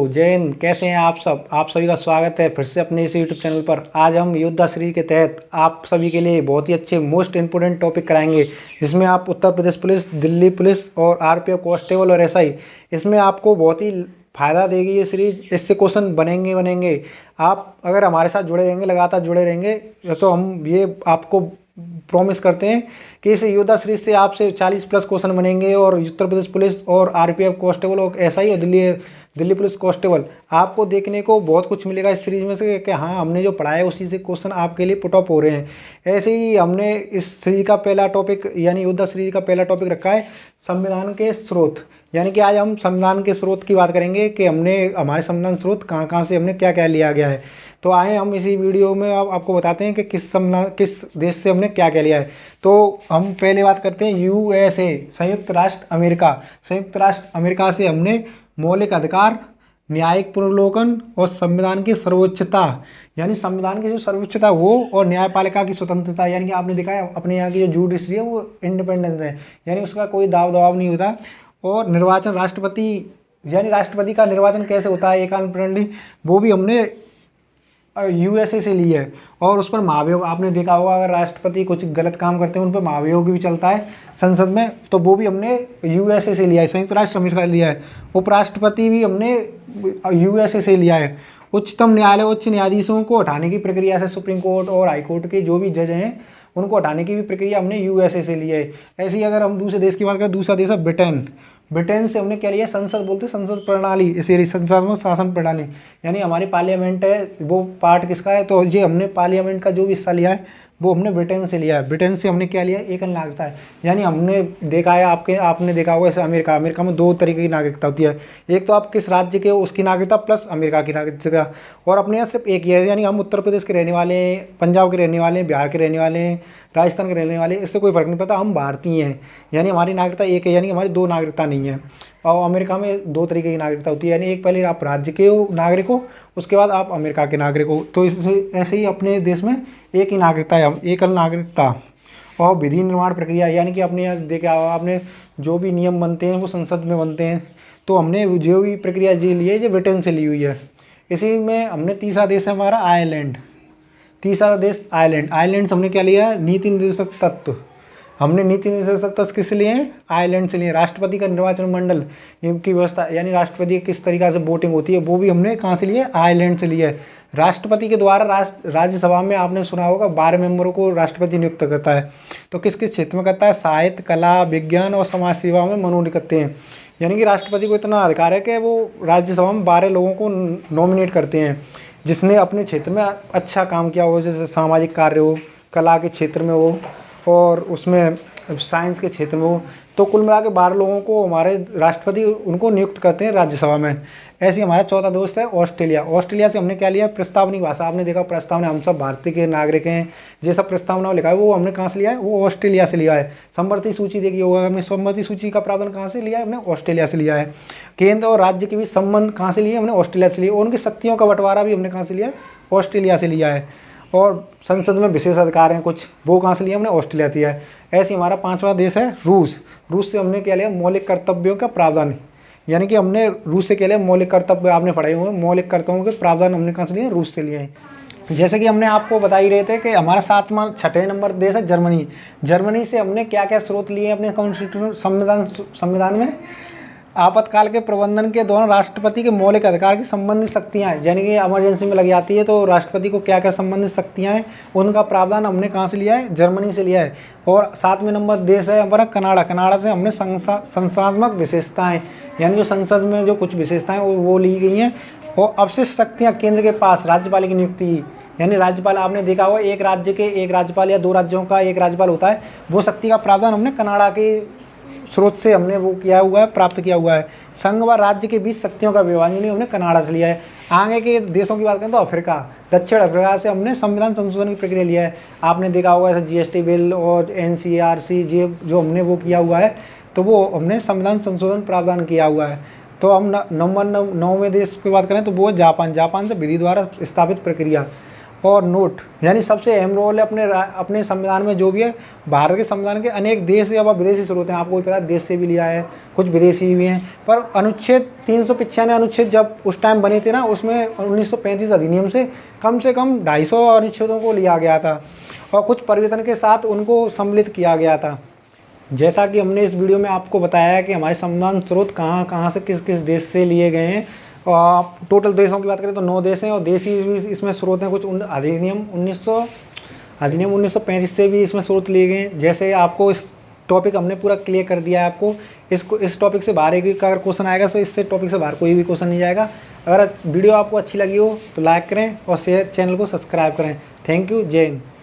जय हिंद। कैसे हैं आप सब? आप सभी का स्वागत है फिर से अपने इस यूट्यूब चैनल पर। आज हम योद्धा सीरीज के तहत आप सभी के लिए बहुत ही अच्छे मोस्ट इंपोर्टेंट टॉपिक कराएंगे, जिसमें आप उत्तर प्रदेश पुलिस, दिल्ली पुलिस और आरपीएफ कांस्टेबल और एसआई, इसमें आपको बहुत ही फ़ायदा देगी ये सीरीज। इससे क्वेश्चन बनेंगे। आप अगर हमारे साथ जुड़े रहेंगे, लगातार जुड़े रहेंगे, तो हम ये आपको प्रॉमिस करते हैं कि इस योद्धा सीरीज से आपसे 40+ क्वेश्चन बनेंगे और उत्तर प्रदेश पुलिस और आरपीएफ कांस्टेबल और एसआई और दिल्ली पुलिस कांस्टेबल आपको देखने को बहुत कुछ मिलेगा इस सीरीज में से कि हाँ, हमने जो पढ़ा है उसी से क्वेश्चन आपके लिए पुट अप हो रहे हैं। ऐसे ही हमने इस सीरीज का पहला टॉपिक यानी योद्धा सीरीज का पहला टॉपिक रखा है संविधान के स्रोत। यानी कि आज हम संविधान के स्रोत की बात करेंगे कि हमारे संविधान स्रोत कहाँ से हमने क्या क्या लिया गया है। तो आए हम इसी वीडियो में आपको बताते हैं कि किस देश से हमने क्या क्या लिया है। तो हम पहले बात करते हैं यूएसए, संयुक्त राष्ट्र अमेरिका। संयुक्त राष्ट्र अमेरिका से हमने मौलिक अधिकार, न्यायिक पुनर्विलोकन और संविधान की सर्वोच्चता, यानी संविधान की जो सर्वोच्चता वो, और न्यायपालिका की स्वतंत्रता, यानी कि आपने देखा है अपने यहाँ की जो जुडिशरी है वो इंडिपेंडेंट है, यानी उसका कोई दाव दबाव नहीं होता। और निर्वाचन, राष्ट्रपति यानी राष्ट्रपति का निर्वाचन कैसे होता है, एकांत प्रणाली, वो भी हमने यूएसए से ली है। और उस पर महाभियोग, आपने देखा होगा अगर राष्ट्रपति कुछ गलत काम करते हैं उन पर महाभियोग भी चलता है संसद में, तो वो भी हमने यूएसए से लिया है, संयुक्त राष्ट्र अमेरिका से लिया है। उपराष्ट्रपति भी हमने यूएसए से लिया है। उच्चतम न्यायालय उच्च न्यायाधीशों को हटाने की प्रक्रिया से सुप्रीम कोर्ट और हाई कोर्ट के जो भी जज हैं उनको हटाने की भी प्रक्रिया हमने यूएसए से ली है। ऐसे ही अगर हम दूसरे देश की बात करें, दूसरा देश है ब्रिटेन। ब्रिटेन से हमने क्या लिया, संसद बोलते हैं, संसद प्रणाली, इसे संसद शासन प्रणाली, यानी हमारी पार्लियामेंट है वो पार्ट किसका है, तो ये हमने पार्लियामेंट का जो भी हिस्सा लिया है वो हमने ब्रिटेन से लिया है। ब्रिटेन से हमने क्या लिया, एक नागरिकता है। यानी हमने देखा है, आपने देखा होगा जैसे अमेरिका में 2 तरीके की नागरिकता होती है, एक तो आप किस राज्य के हो उसकी नागरिकता प्लस अमेरिका की नागरिकता, और अपने यहाँ सिर्फ एक ही है। यानी हम उत्तर प्रदेश के रहने वाले हैं, पंजाब के रहने वाले हैं, बिहार के रहने वाले हैं, राजस्थान के रहने वाले, इससे कोई फ़र्क नहीं पड़ता, हम भारतीय हैं, यानी हमारी नागरिकता एक है, यानी हमारी 2 नागरिकता नहीं है। और अमेरिका में 2 तरीके की नागरिकता होती है, यानी एक पहले आप राज्य के हो नागरिक हो, उसके बाद आप अमेरिका के नागरिक हो। तो इससे ऐसे ही अपने देश में एक ही नागरिकता है, एकल नागरिकता। और विधि निर्माण प्रक्रिया, यानी कि अपने यहाँ देखा होगा आपने, जो भी नियम बनते हैं वो संसद में बनते हैं। तो हमने जो भी प्रक्रिया जी ली है ये ब्रिटेन से ली हुई है। इसी में हमने तीसरा देश है हमारा आयरलैंड। तीसरा देश आयरलैंड से हमने क्या लिया है, नीति निर्देशक तत्व। हमने नीति निर्देशक तत्व किस लिए हैं, आयरलैंड से लिए। राष्ट्रपति का निर्वाचन मंडल की व्यवस्था, यानी राष्ट्रपति किस तरीक़ा से वोटिंग होती है वो भी हमने कहाँ से लिए, आयरलैंड से लिए। राष्ट्रपति के द्वारा राज्यसभा में आपने सुना होगा 12 मेंबरों को राष्ट्रपति नियुक्त करता है। तो किस किस क्षेत्र में करता है, साहित्य, कला, विज्ञान और समाज सेवा में मनोनीत करते हैं। यानी कि राष्ट्रपति को इतना अधिकार है कि वो राज्यसभा में 12 लोगों को नॉमिनेट करते हैं जिसने अपने क्षेत्र में अच्छा काम किया हो, जैसे सामाजिक कार्य हो, कला के क्षेत्र में हो और उसमें साइंस के क्षेत्र में हो। तो कुल मिला के 12 लोगों को हमारे राष्ट्रपति उनको नियुक्त करते हैं राज्यसभा में। ऐसे ही हमारा चौथा दोस्त है ऑस्ट्रेलिया। ऑस्ट्रेलिया से हमने क्या लिया, प्रस्तावनी भाषा। आपने देखा प्रस्तावना, हम सब भारतीय के नागरिक हैं, ये सब प्रस्तावना लिखा है वो हमने कहाँ से लिया है, वो ऑस्ट्रेलिया से लिया है। संवृत्ति सूची देखी होगा, हमने संवृत्ति सूची का प्रावधान कहाँ से लिया है, हमने ऑस्ट्रेलिया से लिया है। केंद्र और राज्य के बीच संबंध कहाँ से लिए, हमने ऑस्ट्रेलिया से लिया। उनकी शक्तियों का बंटवारा भी हमने कहाँ से लिया है, ऑस्ट्रेलिया से लिया है। और संसद में विशेष अधिकार हैं कुछ, वो कहाँ से लिया, हमने ऑस्ट्रेलिया से लिया है। ऐसे हमारा 5वां देश है रूस। रूस से हमने क्या लिया, मौलिक कर्तव्यों का प्रावधान, यानी कि हमने रूस से क्या लिया, मौलिक कर्तव्य आपने पढ़ाए हुए, मौलिक कर्तव्यों के प्रावधान हमने कहाँ से लिए, रूस से लिए हैं। जैसे कि हमने आपको बता ही रहे थे कि हमारा 6वें नंबर देश है जर्मनी। जर्मनी से हमने क्या क्या स्रोत लिए अपने कॉन्स्टिट्यूशन संविधान में, आपातकाल के प्रबंधन के दौरान राष्ट्रपति के मौलिक अधिकार की संबंधित शक्तियाँ हैं, यानी कि इमरजेंसी में लग जाती है तो राष्ट्रपति को क्या क्या संबंधित शक्तियाँ हैं उनका प्रावधान हमने कहाँ से लिया है, जर्मनी से लिया है। और 7वें नंबर देश है हमारा कनाडा। कनाडा से हमने संस्थात्मक विशेषताएँ, यानी जो संसद में जो कुछ विशेषताएँ वो ली गई हैं। और अवशिष्ट शक्तियाँ केंद्र के पास, राज्यपाल की नियुक्ति, यानी राज्यपाल आपने देखा होगा एक राज्य के एक राज्यपाल या 2 राज्यों का एक राज्यपाल होता है, वो शक्ति का प्रावधान हमने कनाडा के स्रोत से हमने वो किया हुआ है, प्राप्त किया हुआ है। संघ व राज्य के बीच शक्तियों का विभाजन हमने कनाडा से लिया है। आगे के देशों की बात करें तो अफ्रीका, दक्षिण अफ्रीका से हमने संविधान संशोधन की प्रक्रिया लिया है। आपने देखा होगा ऐसे जीएसटी बिल और एनसीआरसी जो हमने वो किया हुआ है, तो वो हमने संविधान संशोधन प्रावधान किया हुआ है। तो हम नंबर 9वें देश की बात करें तो वो है जापान। जापान से विधि द्वारा स्थापित प्रक्रिया। और नोट, यानी सबसे अहम रोल है अपने संविधान में जो भी है। भारत के संविधान के अनेक देश या विदेशी स्रोत हैं, आपको भी पता है, देश से भी लिया है, कुछ विदेशी भी हैं। पर अनुच्छेद 395 अनुच्छेद जब उस टाइम बने थे ना, उसमें 1935 अधिनियम से कम 250 अनुच्छेदों को लिया गया था और कुछ परिवर्तन के साथ उनको सम्मिलित किया गया था। जैसा कि हमने इस वीडियो में आपको बताया है कि हमारे संविधान स्रोत कहाँ कहाँ से किस किस देश से लिए गए हैं। और टोटल देशों की बात करें तो 9 देश हैं और देशी भी इसमें स्रोत हैं। कुछ अधिनियम 1935 से भी इसमें स्रोत लिए गए हैं। जैसे आपको इस टॉपिक हमने पूरा क्लियर कर दिया है आपको। इस टॉपिक से बाहर एक अगर क्वेश्चन आएगा तो इससे टॉपिक से बाहर कोई भी क्वेश्चन नहीं जाएगा। अगर वीडियो आपको अच्छी लगी हो तो लाइक करें और शेयर, चैनल को सब्सक्राइब करें। थैंक यू, जय हिंद।